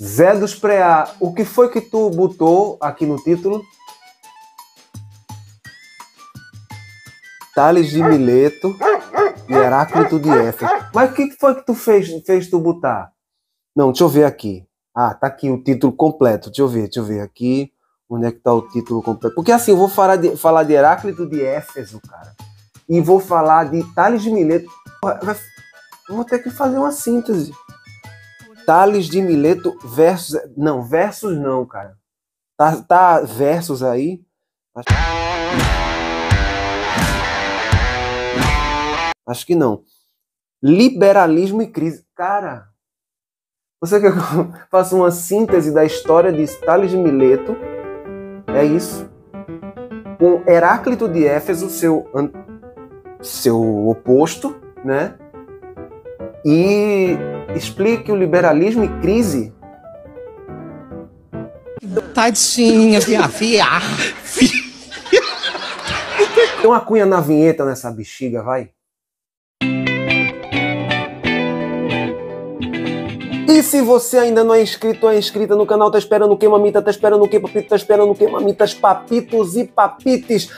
Zé dos Preá, o que foi que tu botou aqui no título? Tales de Mileto e Heráclito de Éfeso. Mas o que foi que tu fez tu botar? Não, deixa eu ver aqui. Ah, tá aqui o título completo. Deixa eu ver aqui. Onde é que tá o título completo? Porque assim, eu vou falar de Heráclito de Éfeso, cara. E vou falar de Tales de Mileto. Vou ter que fazer uma síntese. Tales de Mileto versus... Não, versus não, cara. Tá versus aí? Acho que não. Liberalismo e crise. Cara, você quer que eu faça uma síntese da história de Tales de Mileto? É isso. Com Heráclito de Éfeso, seu oposto, né? E explique o liberalismo e crise. Tadinha, fia. Tem uma cunha na vinheta nessa bexiga, vai. E se você ainda não é inscrito ou é inscrita no canal, tá esperando o quê, mamita? Tá esperando o quê, papito? Tá esperando o quê, mamitas, papitos e papites?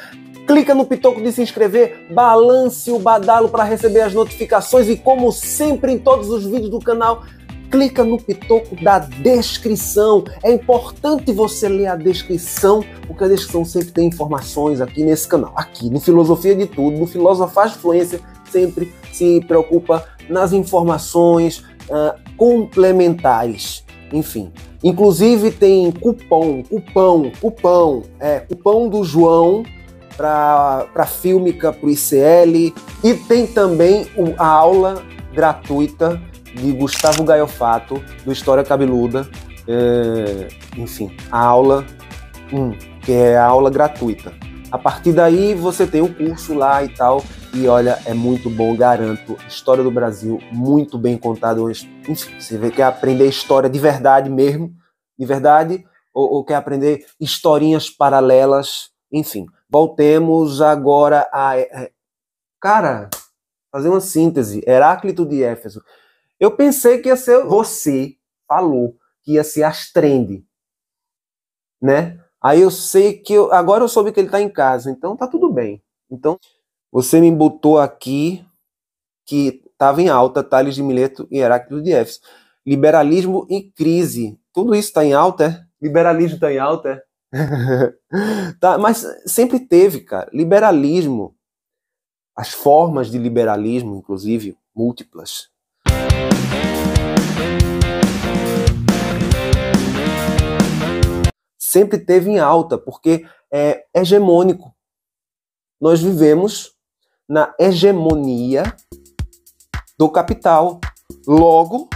Clica no pitoco de se inscrever, balance o badalo para receber as notificações e, como sempre em todos os vídeos do canal, clica no pitoco da descrição. É importante você ler a descrição, porque a descrição sempre tem informações aqui nesse canal. Aqui no Filosofia de Tudo, no Filosofaz Fluência, sempre se preocupa nas informações complementares. Enfim, inclusive tem cupom do João para Fílmica, para o ICL, e tem também a aula gratuita de Gustavo Gaiofato, do História Cabeluda, enfim, a aula 1, que é a aula gratuita. A partir daí você tem o curso lá e tal, e olha, é muito bom, garanto. História do Brasil, muito bem contada hoje. Enfim, você quer aprender história de verdade mesmo, de verdade, ou quer aprender historinhas paralelas, enfim. Voltemos agora a... Cara, fazer uma síntese. Heráclito de Éfeso. Eu pensei que ia ser... Você falou que ia ser Astrende, né? Aí eu sei que... Agora eu soube que ele tá em casa, então tá tudo bem. Então, você me botou aqui que tava em alta Tales de Mileto e Heráclito de Éfeso. Liberalismo e crise. Tudo isso tá em alta, é? Liberalismo tá em alta, é? Tá, mas sempre teve, cara, liberalismo, as formas de liberalismo, inclusive, múltiplas. Sempre teve em alta, porque é hegemônico. Nós vivemos na hegemonia do capital. Logo,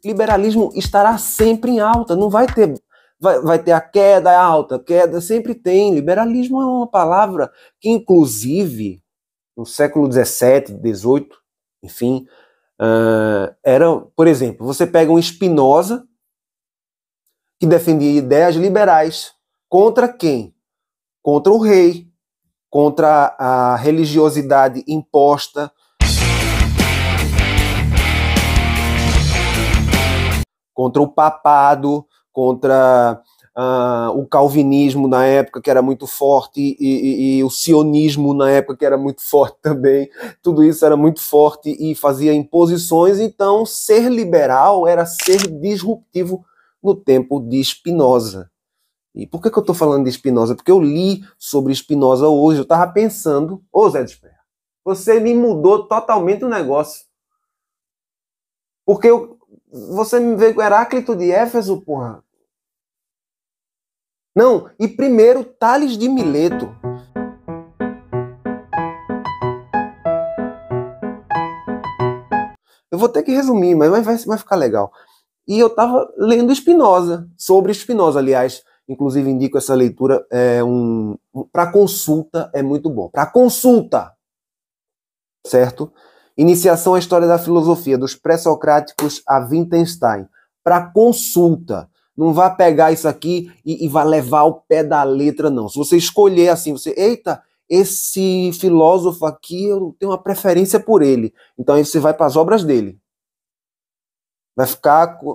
liberalismo estará sempre em alta, não vai ter... Vai ter a queda alta, queda sempre tem. Liberalismo é uma palavra que, inclusive, no século XVII, XVIII, enfim, era, por exemplo, você pega um Spinoza, que defendia ideias liberais. Contra quem? Contra o rei, contra a religiosidade imposta, contra o papado, contra o calvinismo na época, que era muito forte, e o sionismo na época, que era muito forte também. Tudo isso era muito forte e fazia imposições. Então, ser liberal era ser disruptivo no tempo de Spinoza. E por que eu estou falando de Spinoza? Porque eu li sobre Spinoza hoje, eu estava pensando... Ô Zé Desper, você me mudou totalmente o negócio. Porque você me veio com Heráclito de Éfeso, porra. Não, e primeiro Tales de Mileto. Eu vou ter que resumir, mas vai ficar legal. E eu estava lendo Spinoza, sobre Spinoza, aliás. Inclusive indico essa leitura, para consulta é muito bom. Para consulta, certo? Iniciação à História da Filosofia, dos pré-socráticos a Wittgenstein. Para consulta. Não vá pegar isso aqui e vá levar ao pé da letra, não. Se você escolher assim, eita, esse filósofo aqui, eu tenho uma preferência por ele. Então aí você vai para as obras dele.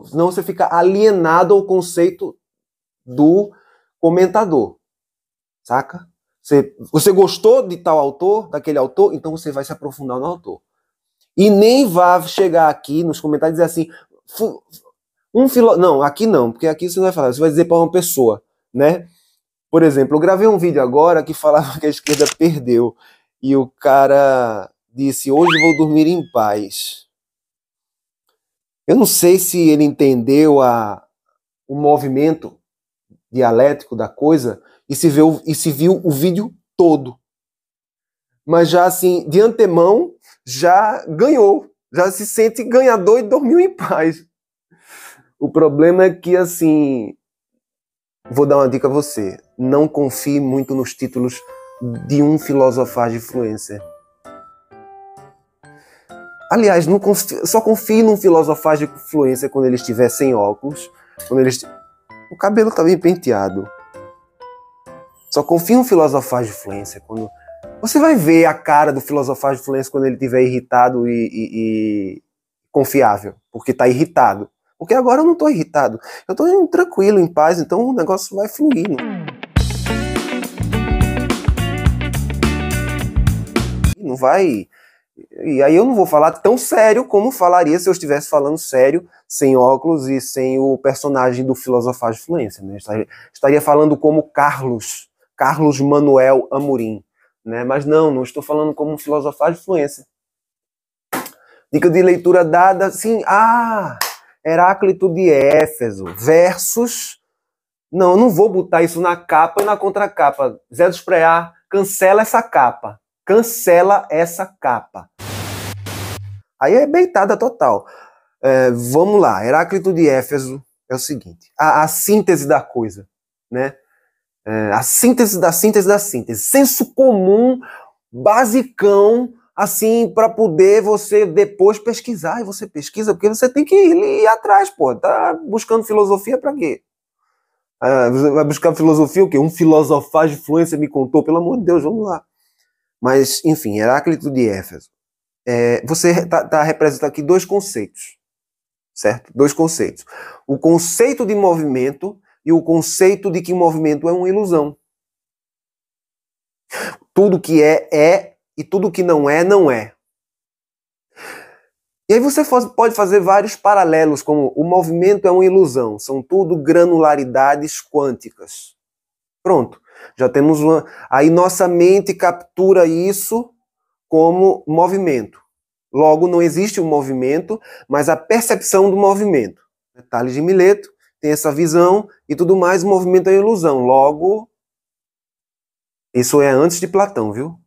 Senão você fica alienado ao conceito do comentador, saca? Você gostou de tal autor, daquele autor, então você vai se aprofundar no autor. E nem vá chegar aqui nos comentários e dizer assim, não, aqui não, porque aqui você não vai falar, você vai dizer para uma pessoa, né? Por exemplo, eu gravei um vídeo agora que falava que a esquerda perdeu, e o cara disse, hoje vou dormir em paz. Eu não sei se ele entendeu o movimento dialético da coisa e se viu o vídeo todo. Mas já assim, de antemão, já ganhou. Já se sente ganhador e dormiu em paz. O problema é que, assim, vou dar uma dica a você. Não confie muito nos títulos de um filosofagem influencer. Aliás, só confie num filosofagem influencer quando ele estiver sem óculos, o cabelo tá bem penteado. Só confia num filosofagem influencer quando você vai ver a cara do filosofagem influencer quando ele estiver irritado e confiável, porque tá irritado. Porque agora eu não tô irritado, eu tô tranquilo, em paz, então o negócio vai fluindo. Não vai. E aí eu não vou falar tão sério como falaria se eu estivesse falando sério, sem óculos e sem o personagem do filosofagem influencer, né? Estaria falando como Carlos Manuel Amorim, né? Mas não estou falando como um filosofagem influencer. Dica de leitura dada, sim, Heráclito de Éfeso versus... Não, eu não vou botar isso na capa e na contracapa. Zé dos Preá, cancela essa capa. Cancela essa capa. Aí é beitada total. Vamos lá, Heráclito de Éfeso é o seguinte, a síntese da coisa, né? A síntese da síntese da síntese. Senso comum, basicão, assim, para poder você depois pesquisar. E você pesquisa porque você tem que ir atrás, pô. Tá buscando filosofia para quê? Você vai buscar filosofia o quê? Um filosofagem influencer me contou, pelo amor de Deus, vamos lá. Mas, enfim, Heráclito de Éfeso. Você está representando aqui dois conceitos, certo? Dois conceitos. O conceito de movimento e o conceito de que movimento é uma ilusão. Tudo que é, e tudo que não é, não é. E aí você pode fazer vários paralelos, como o movimento é uma ilusão, são tudo granularidades quânticas. Pronto, já temos uma... Aí nossa mente captura isso como movimento. Logo, não existe um movimento, mas a percepção do movimento. Tales de Mileto tem essa visão e tudo mais, o movimento é ilusão. Logo, isso é antes de Platão, viu?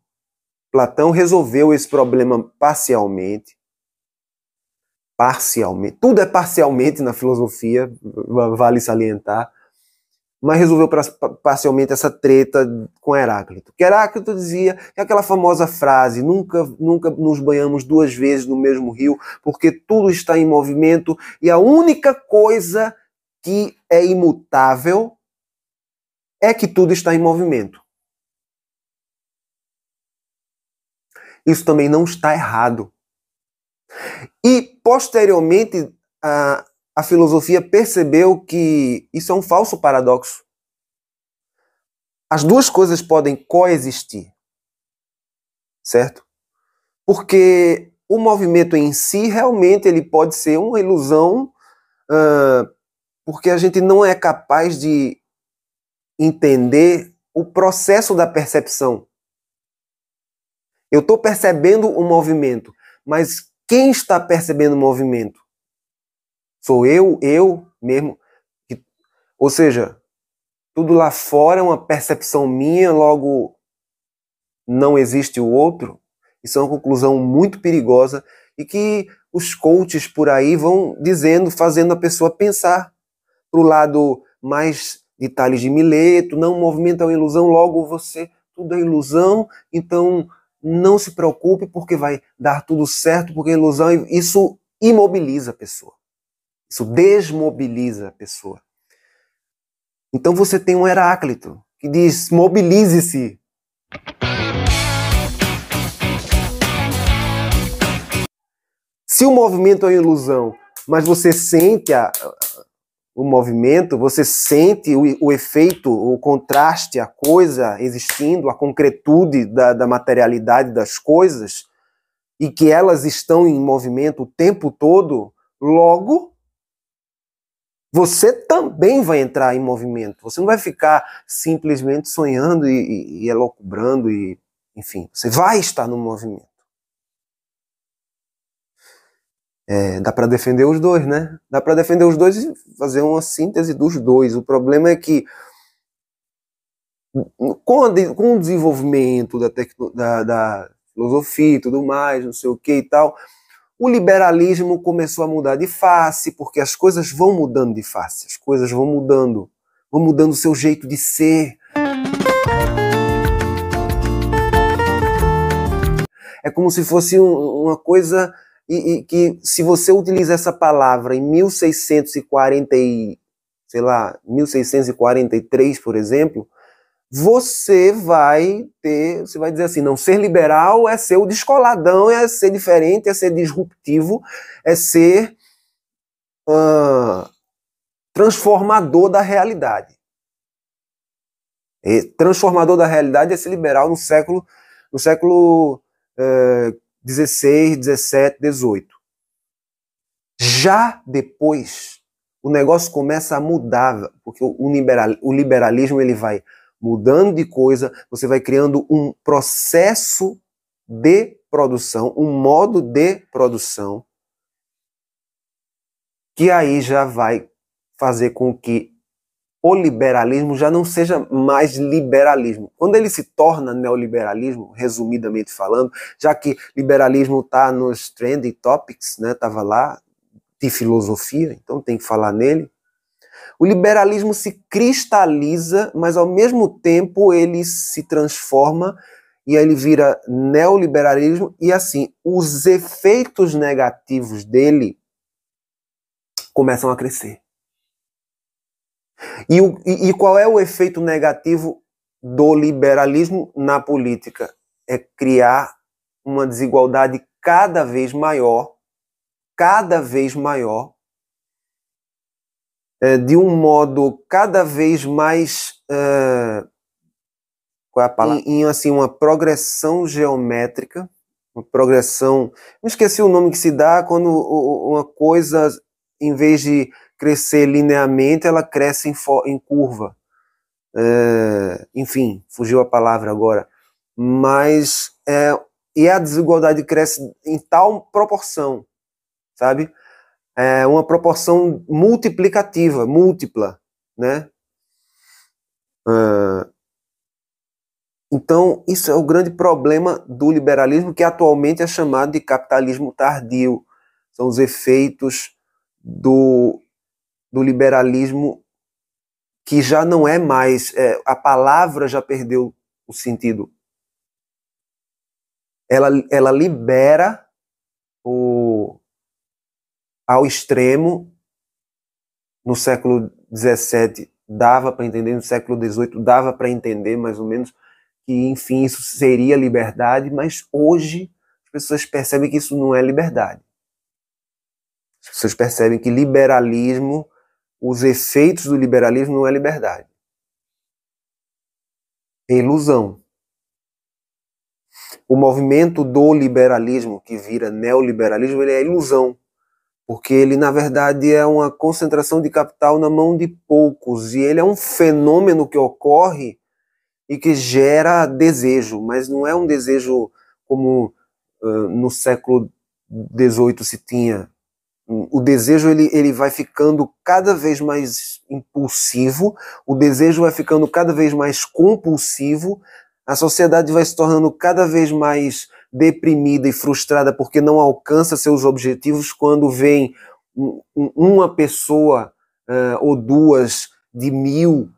Platão resolveu esse problema parcialmente. Parcialmente. Tudo é parcialmente na filosofia, vale salientar. Mas resolveu parcialmente essa treta com Heráclito. Que Heráclito dizia que aquela famosa frase, nunca nos banhamos duas vezes no mesmo rio, porque tudo está em movimento e a única coisa que é imutável é que tudo está em movimento. Isso também não está errado. E, posteriormente, a filosofia percebeu que isso é um falso paradoxo. As duas coisas podem coexistir, certo? Porque o movimento em si, realmente, ele pode ser uma ilusão, porque a gente não é capaz de entender o processo da percepção. Eu estou percebendo o movimento, mas quem está percebendo o movimento? Sou eu mesmo. Ou seja, tudo lá fora é uma percepção minha, logo não existe o outro. Isso é uma conclusão muito perigosa e que os coaches por aí vão dizendo, fazendo a pessoa pensar para o lado mais de Tales de Mileto. Não, o movimento é uma ilusão, logo tudo é ilusão, então não se preocupe porque vai dar tudo certo, porque é ilusão. Isso imobiliza a pessoa. Isso desmobiliza a pessoa. Então você tem um Heráclito que diz, mobilize-se. Se o movimento é uma ilusão, mas você sente o movimento, você sente o efeito, o contraste, a coisa existindo, a concretude da materialidade das coisas, e que elas estão em movimento o tempo todo, logo, você também vai entrar em movimento. Você não vai ficar simplesmente sonhando e elocubrando, enfim, você vai estar no movimento. Dá para defender os dois, né? Dá para defender os dois e fazer uma síntese dos dois. O problema é que com o desenvolvimento da filosofia e tudo mais, não sei o que e tal, o liberalismo começou a mudar de face, porque as coisas vão mudando de face, as coisas vão mudando o seu jeito de ser. É como se fosse uma coisa e que, se você utiliza essa palavra em 1643, por exemplo, você vai dizer assim, não, ser liberal é ser o descoladão, é ser diferente, é ser disruptivo, é ser transformador da realidade. Transformador da realidade é ser liberal no século XVI, XVII, XVIII. Já depois, o negócio começa a mudar, porque o liberalismo ele vai mudando de coisa, você vai criando um processo de produção, um modo de produção, que aí já vai fazer com que o liberalismo já não seja mais liberalismo. Quando ele se torna neoliberalismo, resumidamente falando, já que liberalismo está nos trending topics, né, estava lá, de filosofia, então tem que falar nele, o liberalismo se cristaliza, mas ao mesmo tempo ele se transforma e aí ele vira neoliberalismo, e assim, os efeitos negativos dele começam a crescer. E qual é o efeito negativo do liberalismo na política? É criar uma desigualdade cada vez maior, de um modo cada vez mais, qual é a palavra? Assim, uma progressão geométrica, uma progressão, não esqueci o nome que se dá quando uma coisa, em vez de crescer linearmente, ela cresce em curva. Enfim, fugiu a palavra agora. Mas e a desigualdade cresce em tal proporção, sabe? Uma proporção multiplicativa, múltipla, né? Então, isso é o grande problema do liberalismo, que atualmente é chamado de capitalismo tardio. São os efeitos do liberalismo que já não é mais... a palavra já perdeu o sentido. Ela libera ao extremo. No século XVII dava para entender, no século XVIII dava para entender mais ou menos que, enfim, isso seria liberdade, mas hoje as pessoas percebem que isso não é liberdade. As pessoas percebem que liberalismo, os efeitos do liberalismo não é liberdade. É ilusão. O movimento do liberalismo, que vira neoliberalismo, ele é ilusão. Porque ele, na verdade, é uma concentração de capital na mão de poucos. E ele é um fenômeno que ocorre e que gera desejo, mas não é um desejo como no século XVIII se tinha. O desejo ele vai ficando cada vez mais impulsivo, o desejo vai ficando cada vez mais compulsivo, a sociedade vai se tornando cada vez mais deprimida e frustrada porque não alcança seus objetivos quando vem uma pessoa ou duas de 1000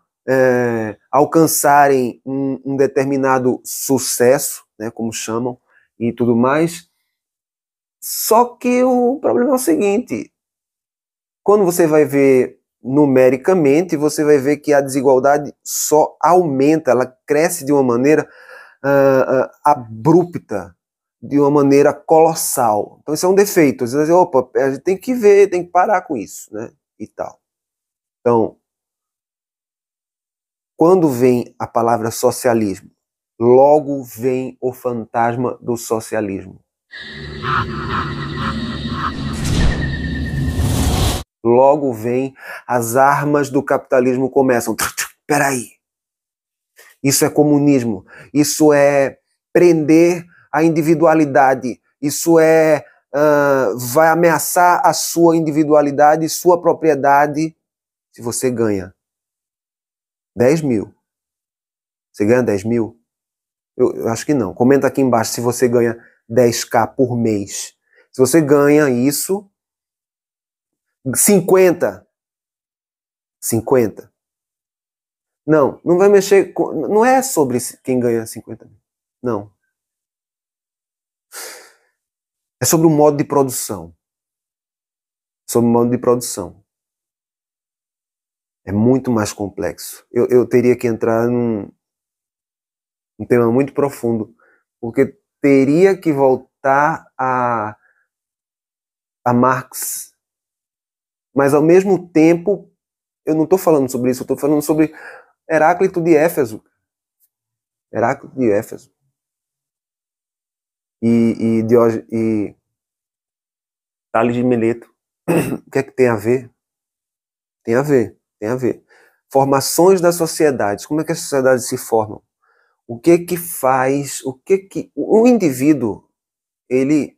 alcançarem um determinado sucesso, né, como chamam, e tudo mais. Só que o problema é o seguinte: quando você vai ver numericamente, você vai ver que a desigualdade só aumenta, ela cresce de uma maneira abrupta. de uma maneira colossal. Então isso é um defeito. Às vezes, opa, a gente tem que ver, tem que parar com isso, né? E tal. Então, quando vem a palavra socialismo, logo vem o fantasma do socialismo. Logo vem as armas do capitalismo começam. Peraí. Isso é comunismo. Isso é prender a individualidade. Isso vai ameaçar a sua individualidade, sua propriedade, se você ganha 10 mil. Você ganha 10 mil? Eu acho que não. Comenta aqui embaixo se você ganha 10k por mês. Se você ganha isso, 50. Não vai mexer com... Não é sobre quem ganha 50 mil. Não. É sobre o modo de produção. Sobre o modo de produção. É muito mais complexo. Eu teria que entrar num tema muito profundo, porque teria que voltar a Marx. Mas, ao mesmo tempo, eu não estou falando sobre isso, eu estou falando sobre Heráclito de Éfeso. Heráclito de Éfeso. E Tales de Mileto. O que é que tem a ver? Tem a ver. Formações das sociedades. Como é que as sociedades se formam? O que que faz? O indivíduo, ele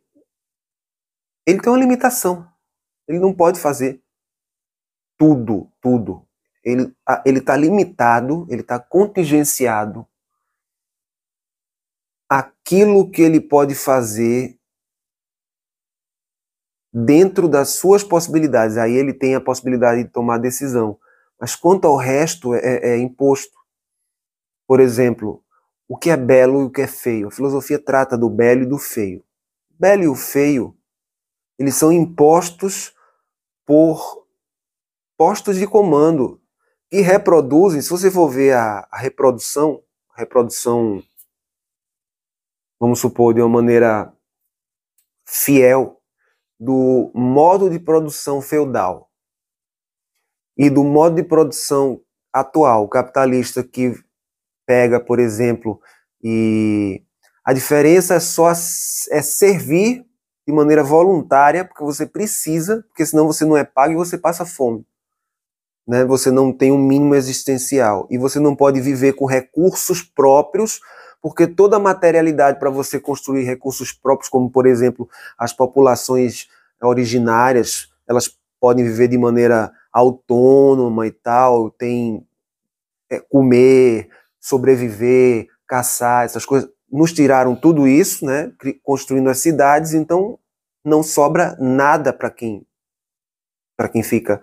tem uma limitação. Ele não pode fazer tudo. Ele está limitado, ele está contingenciado àquilo que ele pode fazer dentro das suas possibilidades. Aí ele tem a possibilidade de tomar decisão. Mas quanto ao resto, é imposto. Por exemplo, o que é belo e o que é feio. A filosofia trata do belo e do feio. O belo e o feio, eles são impostos por postos de comando que reproduzem. Se você for ver a reprodução, vamos supor, de uma maneira fiel, do modo de produção feudal e do modo de produção atual, capitalista, que pega, por exemplo, e a diferença é servir de maneira voluntária, porque você precisa, porque senão você não é pago e você passa fome. Né? Você não tem um mínimo existencial. E você não pode viver com recursos próprios, porque toda a materialidade para você construir recursos próprios, como, por exemplo, as populações originárias, elas podem viver de maneira autônoma e tal, tem comer, sobreviver, caçar, essas coisas. Nos tiraram tudo isso, né, construindo as cidades, então não sobra nada para quem fica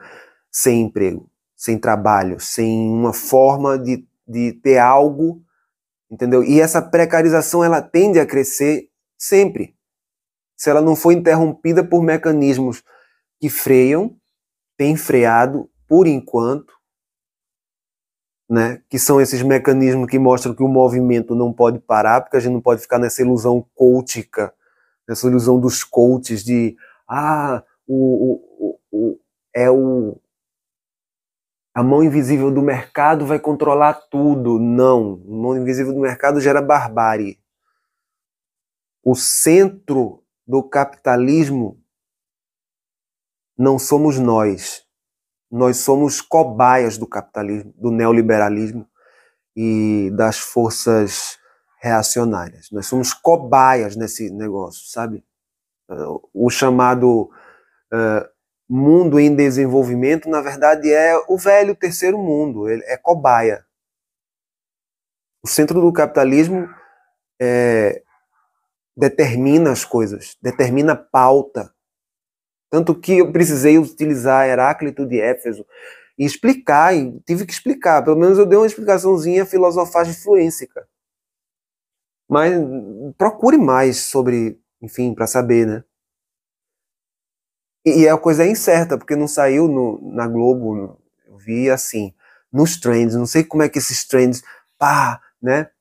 sem emprego, sem trabalho, sem uma forma de ter algo, entendeu? E essa precarização, ela tende a crescer sempre, se ela não for interrompida por mecanismos que freiam, tem freado por enquanto, né? Que são esses mecanismos que mostram que o movimento não pode parar, porque a gente não pode ficar nessa ilusão coachica, nessa ilusão dos coaches de a mão invisível do mercado vai controlar tudo. Não, a mão invisível do mercado gera barbárie. O centro do capitalismo não somos nós. Nós somos cobaias do capitalismo, do neoliberalismo e das forças reacionárias. Nós somos cobaias nesse negócio, sabe? O chamado mundo em desenvolvimento, na verdade, é o velho terceiro mundo, ele é cobaia. O centro do capitalismo determina as coisas, determina a pauta. Tanto que eu precisei utilizar Heráclito de Éfeso e explicar, e tive que explicar, pelo menos eu dei uma explicaçãozinha filosofagem fluêncica. Mas procure mais sobre, enfim, para saber, né? E a coisa é incerta, porque não saiu na Globo, eu vi assim, nos trends, não sei como é que esses trends, né?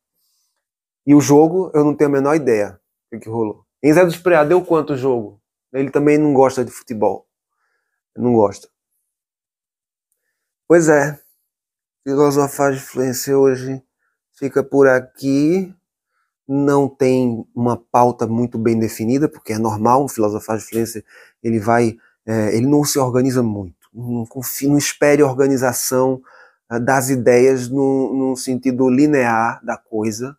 E o jogo, eu não tenho a menor ideia do que rolou. Em Zé dos Preá deu quanto o jogo? Ele também não gosta de futebol. Não gosta. Pois é. Filosofar de Influência hoje fica por aqui. Não tem uma pauta muito bem definida, porque é normal, um filosofar de influência, ele não se organiza muito, não espere organização das ideias num sentido linear da coisa,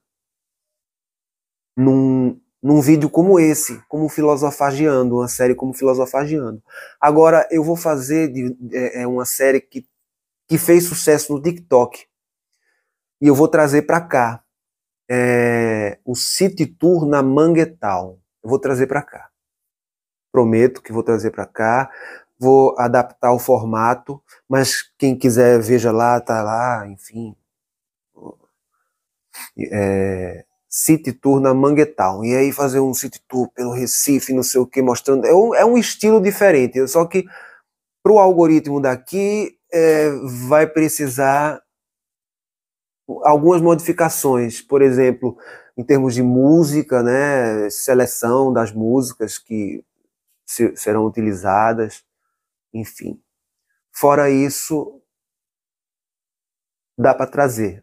num vídeo como esse, como Filosofagiando, uma série como Filosofagiando. Agora, eu vou fazer uma série que fez sucesso no TikTok, e eu vou trazer para cá. O City Tour na Manguetown. Eu vou trazer para cá. Prometo que vou trazer para cá. Vou adaptar o formato, mas quem quiser veja lá, tá lá, enfim. City Tour na Manguetown. E aí fazer um City Tour pelo Recife, não sei o que, mostrando. É um estilo diferente. Só que para o algoritmo daqui vai precisar algumas modificações, por exemplo, em termos de música, né, seleção das músicas que serão utilizadas, enfim. Fora isso, dá para trazer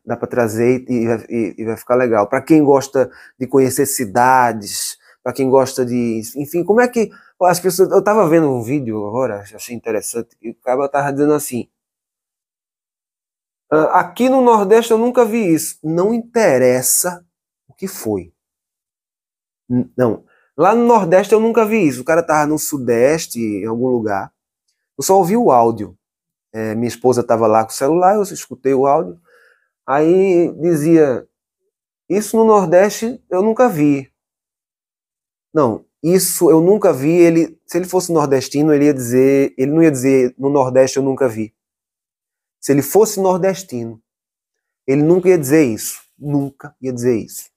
e vai ficar legal. Para quem gosta de conhecer cidades, para quem gosta de, enfim, como é que as pessoas... Eu estava vendo um vídeo agora, achei interessante, e o cara estava dizendo assim: aqui no Nordeste eu nunca vi isso. Não interessa o que foi. Não. Lá no Nordeste eu nunca vi isso. O cara tava no Sudeste, em algum lugar. Eu só ouvi o áudio. Minha esposa estava lá com o celular, eu escutei o áudio. Aí dizia: isso no Nordeste eu nunca vi. Não, isso eu nunca vi. Se ele fosse nordestino, ele não ia dizer no Nordeste eu nunca vi. Se ele fosse nordestino, ele nunca ia dizer isso. Nunca ia dizer isso.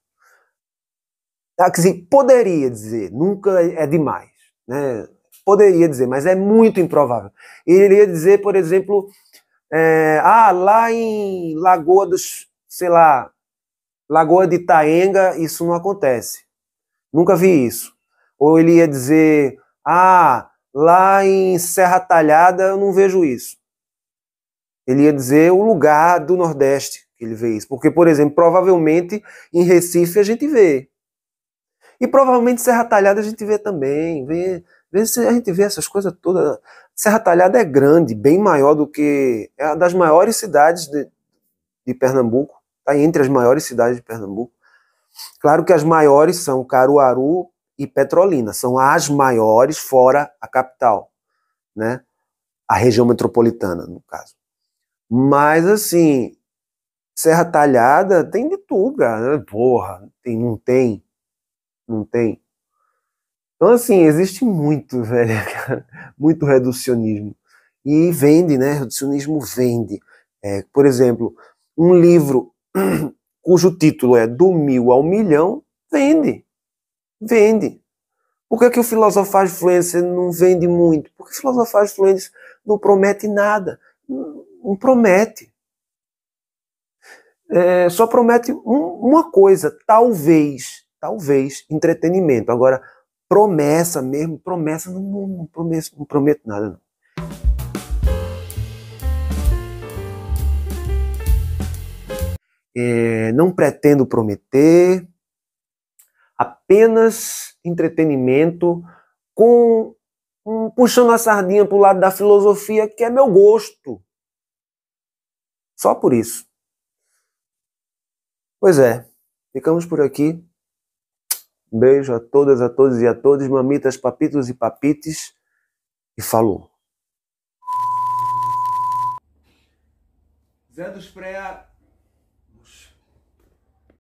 Quer dizer, poderia dizer, nunca é demais, né? Poderia dizer, mas é muito improvável. Ele ia dizer, por exemplo, lá em Lagoa dos, sei lá, Lagoa de Itaenga, isso não acontece. Nunca vi isso. Ou ele ia dizer, lá em Serra Talhada eu não vejo isso. Ele ia dizer o lugar do Nordeste que ele vê isso. Porque, por exemplo, provavelmente em Recife a gente vê. E provavelmente Serra Talhada a gente vê também. A gente vê essas coisas todas. Serra Talhada é grande, bem maior do que... É uma das maiores cidades de Pernambuco. Está entre as maiores cidades de Pernambuco. Claro que as maiores são Caruaru e Petrolina. São as maiores fora a capital, né? A região metropolitana, no caso. Mas, assim, Serra Talhada tem de tudo, cara. Porra, não tem. Não tem. Então, assim, existe muito, velho, cara, muito reducionismo. E vende, né? Reducionismo vende. Por exemplo, um livro cujo título é Do Mil ao Milhão, vende. Vende. Por que o Filosofar de Influência não vende muito? Porque o Filosofar de Influência não promete nada. Não promete. Só promete uma coisa, talvez, entretenimento. Agora, promessa mesmo, não prometo nada, não. Não pretendo prometer, apenas entretenimento, puxando a sardinha para o lado da filosofia, que é meu gosto. Só por isso. Pois é, ficamos por aqui. Beijo a todas, a todos e a todos, mamitas, papitos e papites, e falou. Zé dos Preá.